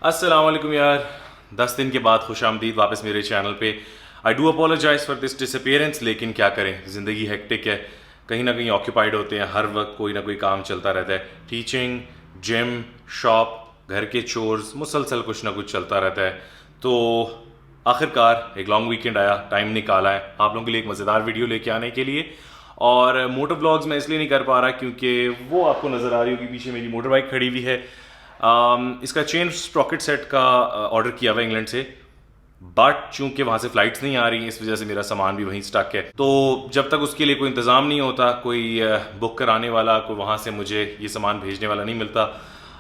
अस्सलाम वालेकुम यार। 10 दिन के बाद खुशामदीद वापस मेरे चैनल पे। I do apologize for this disappearance, लेकिन क्या करें, ज़िंदगी हेक्टिक है, कहीं ना कहीं ऑक्यूपाइड होते हैं, हर वक्त कोई ना कोई काम चलता रहता है। टीचिंग, जिम, शॉप, घर के चोर्स, मुसलसल कुछ ना कुछ चलता रहता है। तो आखिरकार एक लॉन्ग वीकेंड आया, टाइम निकाला है आप लोगों के लिए एक मज़ेदार वीडियो लेके आने के लिए। और मोटर व्लॉग्स मैं इसलिए नहीं कर पा रहा क्योंकि वो आपको नज़र आ रही होगी पीछे मेरी मोटर बाइक खड़ी हुई है। इसका चेन स्प्रॉकेट सेट का ऑर्डर किया हुआ इंग्लैंड से, बट चूंकि वहाँ से फ्लाइट्स नहीं आ रही, इस वजह से मेरा सामान भी वहीं स्टक है। तो जब तक उसके लिए कोई इंतज़ाम नहीं होता, कोई बुक कराने वाला, कोई वहाँ से मुझे ये सामान भेजने वाला नहीं मिलता,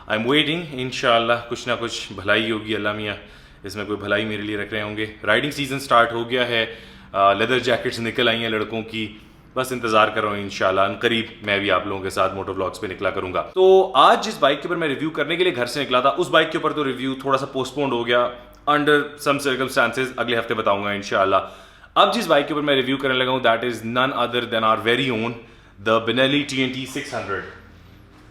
आई एम वेटिंग। इंशाल्लाह कुछ ना कुछ भलाई होगी, अल्लाह मियाँ इसमें कोई भलाई मेरे लिए रख रहे होंगे। राइडिंग सीजन स्टार्ट हो गया है, लेदर जैकेट्स निकल आई हैं लड़कों की, बस इंतजार कर रहा हूँ। इंशाल्लाह करीब मैं भी आप लोगों के साथ मोटर व्लॉग्स पे निकला करूंगा। तो आज जिस बाइक के ऊपर मैं रिव्यू करने के लिए घर से निकला था, उस बाइक के ऊपर तो रिव्यू थोड़ा सा पोस्टपोन्ड हो गया अंडर सम सर्कमस्टांसेस, अगले हफ्ते बताऊंगा इंशाल्लाह। अब जिस बाइक के ऊपर मैं रिव्यू करने लगा हूँ, that is none other than our very own the Benelli TNT 600,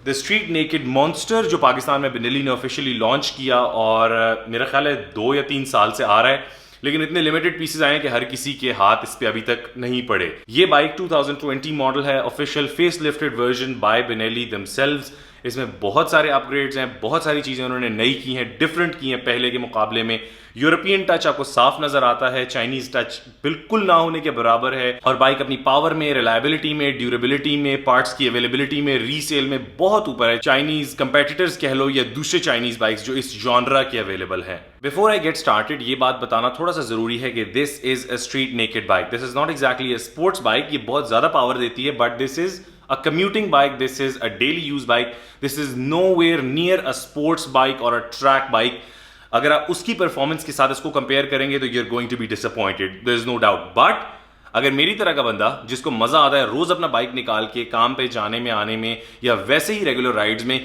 the street naked monster, जो पाकिस्तान में बेनेली ने ऑफिशियली लॉन्च किया और मेरा ख्याल है 2 या 3 साल से आ रहा है, लेकिन इतने लिमिटेड पीसेस आए हैं कि हर किसी के हाथ इस पे अभी तक नहीं पड़े। ये बाइक 2020 मॉडल है, official face lifted version by Benelli themselves. इसमें बहुत सारे अपग्रेड्स हैं, बहुत सारी चीज़ें उन्होंने नई की हैं, डिफरेंट की हैं पहले के मुकाबले में। यूरोपियन टच आपको साफ नजर आता है, चाइनीज टच बिल्कुल ना होने के बराबर है। और बाइक अपनी पावर में, रिलायबिलिटी में, ड्यूरेबिलिटी में, पार्ट्स की अवेलेबिलिटी में, रीसेल में बहुत ऊपर है चाइनीज कंपेटिटर्स कह लो या दूसरे चाइनीज बाइक्स जो इस जॉनरा के अवेलेबल है। बिफोर आई गेट स्टार्टेड, ये बात बताना थोड़ा सा जरूरी है कि this is a street naked bike, this is not exactly a sports bike. ये बहुत ज्यादा पावर देती है, but this is a commuting bike, this is a daily use bike, this is nowhere near a sports bike or a track bike. अगर आप उसकी performance के साथ इसको कंपेयर करेंगे तो you're going to be disappointed, there is no doubt. But अगर मेरी तरह का बंदा जिसको मजा आता है रोज अपना बाइक निकाल के काम पे जाने में, आने में, या वैसे ही रेगुलर राइड्स में,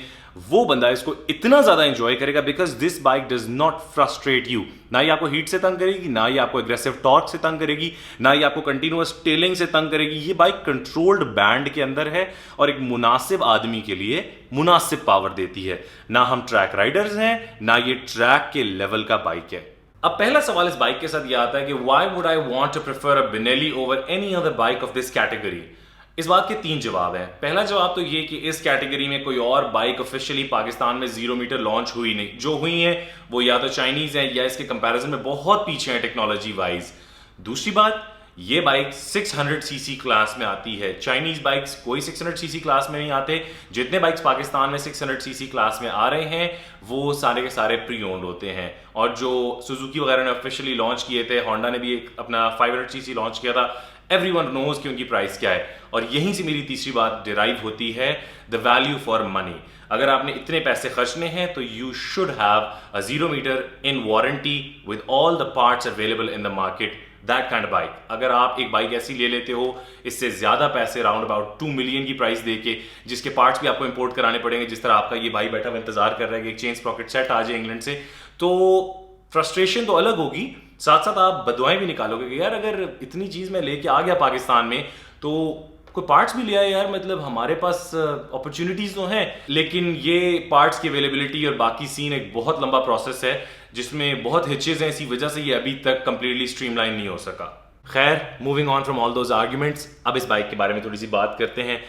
वो बंदा इसको इतना ज्यादा एंजॉय करेगा because this bike does not frustrate you. ना ही आपको हीट से तंग करेगी, ना ही आपको एग्रेसिव टॉर्क से तंग करेगी, ना ही आपको कंटिन्यूअस टेलिंग से तंग करेगी। ये बाइक कंट्रोल्ड बैंड के अंदर है और एक मुनासिब आदमी के लिए मुनासिब पावर देती है। ना हम ट्रैक राइडर्स हैं, ना ये ट्रैक के लेवल का बाइक है। अब पहला सवाल इस बाइक के साथ ये आता है कि why would I want to prefer a Benelli over any other bike of this category. इस बात के 3 जवाब हैं। पहला जवाब तो ये कि इस कैटेगरी में कोई और बाइक ऑफिशियली पाकिस्तान में 0 मीटर लॉन्च हुई नहीं, जो हुई है वो या तो चाइनीज है या इसके कंपैरिजन में बहुत पीछे है टेक्नोलॉजी वाइज। दूसरी बात, ये बाइक 600 सीसी क्लास में आती है, चाइनीज बाइक्स कोई 600 सीसी क्लास में नहीं आते। जितने बाइक्स पाकिस्तान में 600 सीसी क्लास में आ रहे हैं वो सारे के सारे प्री ओन्ड होते हैं। और जो सुजुकी वगैरह ने ऑफिशियली लॉन्च किए थे, होंडा ने भी एक अपना 500 सीसी लॉन्च किया था, एवरीवन नोज कि उनकी प्राइस क्या है। और यहीं से मेरी तीसरी बात डिराइव होती है, द वैल्यू फॉर मनी। अगर आपने इतने पैसे खर्चने हैं तो you should have a 0 metre in warranty with all the parts available in the market, that kind of bike. अगर आप एक बाइक ऐसी ले लेते हो इससे ज्यादा पैसे, राउंड अबाउट 2 मिलियन की प्राइस देके, जिसके पार्ट्स भी आपको इंपोर्ट कराने पड़ेंगे, जिस तरह आपका ये भाई बैठा हुआ इंतजार कर रहा है कि एक चेन स्प्रॉकेट सेट आ जाए इंग्लैंड से, तो फ्रस्ट्रेशन तो अलग होगी, साथ साथ आप बदुआएं भी निकालोगे कि यार अगर इतनी चीज मैं लेके आ गया पाकिस्तान में तो कोई पार्ट्स भी ले आए यार, मतलब हमारे पास अपॉर्चुनिटीज तो हैं। लेकिन ये पार्ट्स की अवेलेबिलिटी और बाकी सीन एक बहुत लंबा प्रोसेस है जिसमें बहुत हिचेज हैं, इसी वजह से ये अभी तक कंप्लीटली स्ट्रीमलाइन नहीं हो सका। खैर, moving on from all those arguments, अब इस बाइक के बारे में थोड़ी सी बात करते हैं।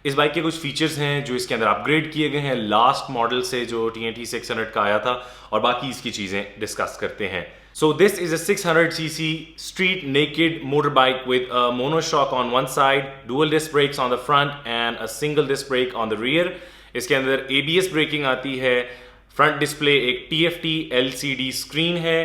इस बाइक के कुछ फीचर्स हैं जो इसके अंदर अपग्रेड किए गए हैं लास्ट मॉडल से जो TNT 600 का आया था, और बाकी इसकी चीजें डिस्कस करते हैं। So this is a 600cc street naked motorbike with a monoshock on one side, dual disc brakes on the front and a single disc brake on the rear. इसके अंदर ABS ब्रेकिंग आती है, front display एक TFT LCD screen है,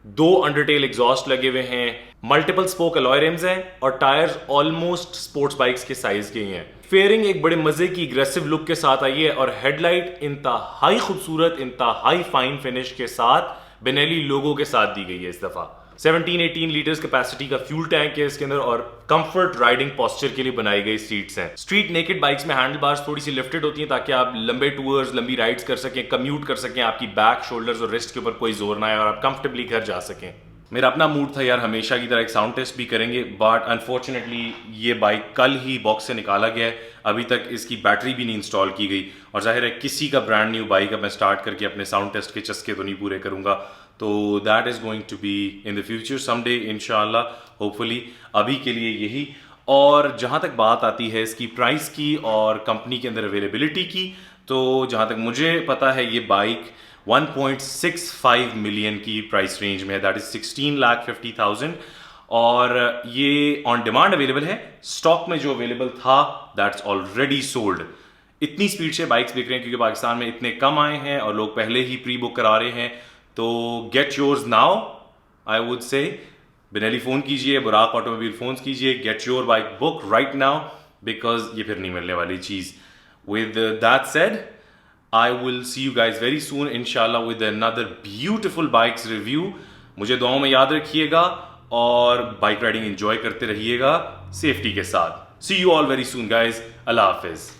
2 undertail exhaust लगे हुए हैं, multiple spoke alloy RIMS हैं और टायर्स ऑलमोस्ट स्पोर्ट्स बाइक्स के साइज के ही हैं। फेयरिंग एक बड़े मजे की एग्रेसिव लुक के साथ आई है और हेडलाइट इंतहाई खूबसूरत, इंतहाई फाइन फिनिश के साथ बेनेली लोगो के साथ दी गई है। इस दफा 17-18 लीटर्स कैपेसिटी का फ्यूल टैंक है इसके अंदर और कंफर्ट राइडिंग पोस्चर के लिए बनाई गई सीट्स हैं। स्ट्रीट नेकेड बाइक्स में हैंडल बार्स थोड़ी सी लिफ्टेड होती हैं ताकि आप लंबे टूर्स, लंबी राइड्स कर सकें, कम्यूट कर सकें, आपकी बैक, शोल्डर्स और रिस्ट के ऊपर कोई जोर ना आए और आप कंफर्टेबली घर जा सकें। मेरा अपना मूड था यार, हमेशा की तरह एक साउंड टेस्ट भी करेंगे, बट अनफॉर्चुनेटली ये बाइक कल ही बॉक्स से निकाला गया है, अभी तक इसकी बैटरी भी नहीं इंस्टॉल की गई। और जाहिर है किसी का ब्रांड न्यू बाइक अब मैं स्टार्ट करके अपने साउंड टेस्ट के चस्के तो नहीं पूरे करूंगा, तो that is going to be in the future someday इंशाल्लाह, होपफुली। अभी के लिए यही। और जहाँ तक बात आती है इसकी प्राइस की और कंपनी के अंदर अवेलेबिलिटी की, तो जहाँ तक मुझे पता है ये बाइक 1.65 मिलियन की प्राइस रेंज में है, दैट इज 16,50,000। और ये ऑन डिमांड अवेलेबल है। स्टॉक में जो अवेलेबल था दैट्स ऑलरेडी सोल्ड। इतनी स्पीड से बाइक्स बिक रहे हैं क्योंकि पाकिस्तान में इतने कम आए हैं और लोग पहले ही प्री बुक करा रहे हैं। तो get yours now, I would say. Benelli phone कीजिए, बुराक ऑटोमोबाइल फोन कीजिए, get your bike book right now, because ये फिर नहीं मिलने वाली चीज। With that said, I will see you guys very soon, inshallah, with another beautiful bikes review. मुझे दुआओं में याद रखिएगा और बाइक राइडिंग एंजॉय करते रहिएगा सेफ्टी के साथ। See you all very soon, guys. Allah Hafiz.